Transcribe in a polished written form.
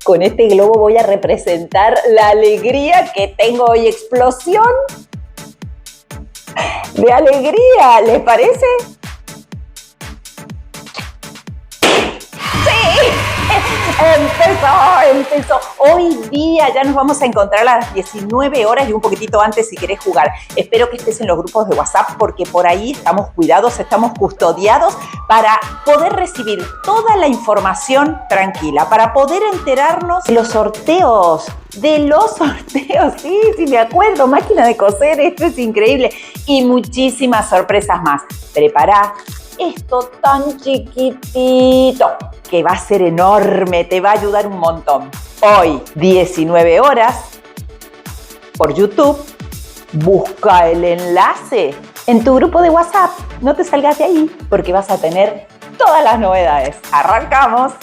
Con este globo voy a representar la alegría que tengo hoy. Explosión de alegría, ¿les parece? Empezó. Hoy día ya nos vamos a encontrar a las 19 horas y un poquitito antes si querés jugar. Espero que estés en los grupos de WhatsApp porque por ahí estamos cuidados, estamos custodiados para poder recibir toda la información tranquila, para poder enterarnos de los sorteos. Sí, me acuerdo, máquina de coser, esto es increíble. Y muchísimas sorpresas más. Prepará esto tan chiquitito que va a ser enorme, te va a ayudar un montón. Hoy, 19 horas, por YouTube, busca el enlace en tu grupo de WhatsApp. No te salgas de ahí porque vas a tener todas las novedades. ¡Arrancamos!